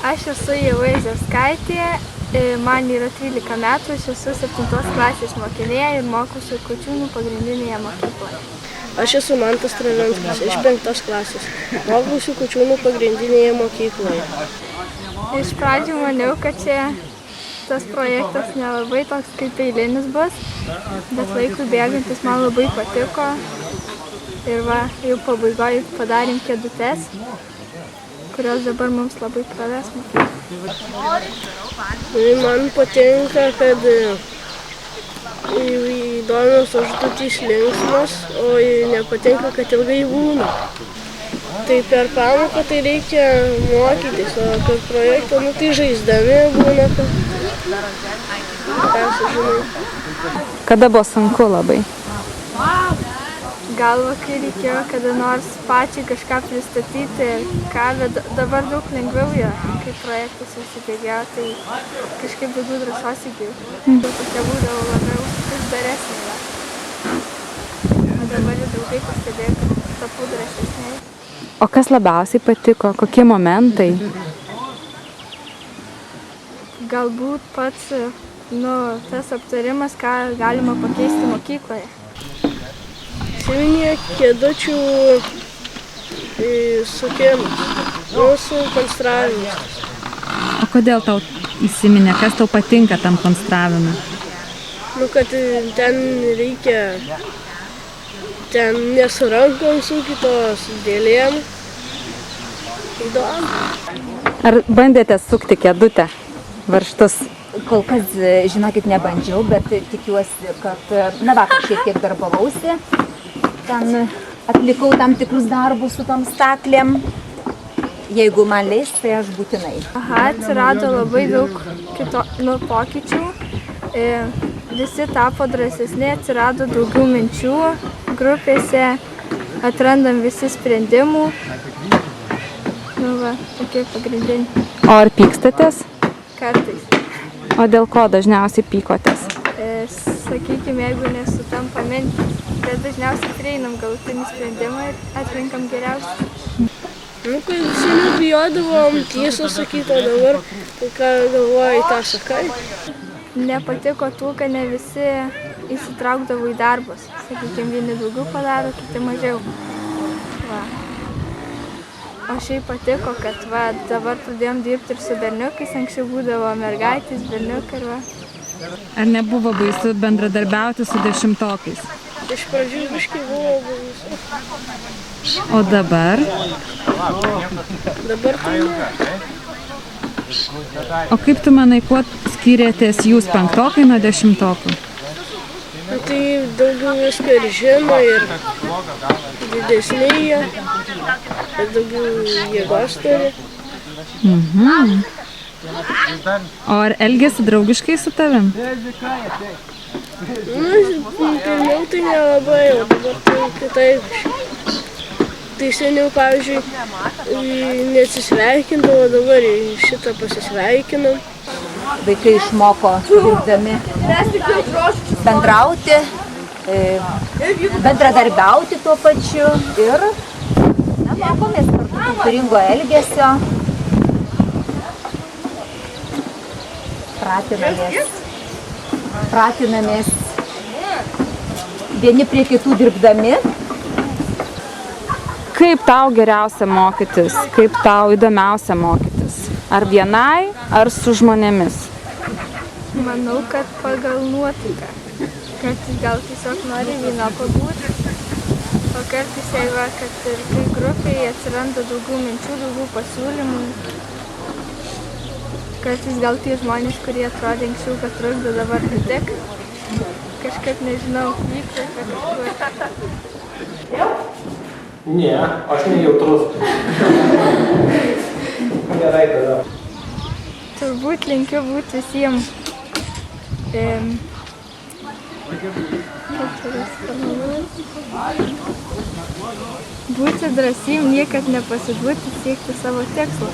Aš esu Ieva Iziauskaitė, man yra 13 metų, aš esu 7 klasės mokinė ir mokuosi Kučiūnų pagrindinėje mokykloje. Aš esu Mantas Travinskas, iš 5 klasės, mokuosi Kučiūnų pagrindinėje mokykloje. Iš pradžių maniau, kad čia tas projektas nelabai toks kaip eilinis bus, bet laikui bėgantis man labai patiko ir va, jau pabaigoje padarėm kėdutes, kurios dabar mums labai praves mokyklą. Man patinka, kad įdomios užduotys linksmos, o nepatinka, kad ilgai būna. Tai per pamoką tai reikia mokytis, o per projektą, tai žaisdami būna, Kada buvo sunku labai? Gal kai reikėjo kada nors pačiai kažką pristatyti ir ką, bet dabar daug lengviau yra, kai projektas įsibėgėjo, tai kažkaip daugiau drąsos įgijau. Tokia būdavo labiau uždaresnė. O dabar jau draugai pastebėjo, kad tapau drąsesnė. O kas labiausiai patiko? Kokie momentai? Galbūt pats tas aptarimas, ką galima pakeisti mokykloje. Įsiminė kėdučių sukimas, mūsų konstravimas. O kodėl tau įsiminė? Kas tau patinka tam konstravime? Kad ten reikia, ne su rankom sukytos, dėlėm. Įdomu. Ar bandėte sukti kėdutę, varžtus? Kol kas, žinokit, nebandžiau, bet tikiuosi, kad, vakar šiek tiek darbavausi. Ten atlikau tam tikrus darbus su tom staklėm. Jeigu man leis, tai aš būtinai. Atsirado labai daug pokyčių. Visi tapo drąsesni, atsirado daugiau minčių grupėse, atrandam visi sprendimų. Tokie pagrindiniai. O ar pykstatės? Kartais. O dėl ko dažniausiai pykotės? Sakykime, jeigu nesutampa mintys, bet dažniausiai prieinam galutinį sprendimą ir atrenkam geriausią. Kai seniau bijodavom tiesą sakyti, o dabar, ką galvoji, tą sakai. Nepatiko tų, kad ne visi įsitraukdavo į darbus. Sakykime, vieni daugiau padaro, kiti mažiau. O šiaip patiko, kad dabar pradėjom dirbti ir su berniukais, anksčiau būdavo mergaitės, berniukai ir Ar nebuvo baisu bendradarbiauti su 10-okais? Iš pradžių biškai buvo baisu. O dabar? Dabar tai ne. O kaip tu manai, kuo skyrėtės jūs 5-okai nuo 10-okų? Tai daugiau viską ir žino ir didesni jie, ir daugiau jėgos turi. O ar elgėsi draugiškai su tavim? Pirmiau tai nelabai, o dabar tai kitaip. Tai seniau, pavyzdžiui, neatsisveikindavo, dabar šitą pasisveikinam. Vaikai išmoko dirbdami bendrauti, bendradarbiauti tuo pačiu ir mokomės kartu kultūringo elgesio. Pratinamės vieni prie kitų dirbdami. Kaip tau geriausia mokytis? Kaip tau įdomiausia mokytis? Ar vienai, ar su žmonėmis? Manau, kad pagal nuotaiką. Kartais gal tiesiog nori vieno pabūti, o kartais jeigu, kad ir kai grupėje atsiranda daugiau minčių, daugiau pasiūlymų. Kartais gal tie žmonės, kurie atrodė anksčiau, kad trukdo dabar tik, kažkaip nežinau, įkvėpia kažkur. Ne, aš nejautrus. Gerai tada. Turbūt linkiu būti visiems. Būti drąsiai, niekad nepasiduoti, siekti savo tikslo.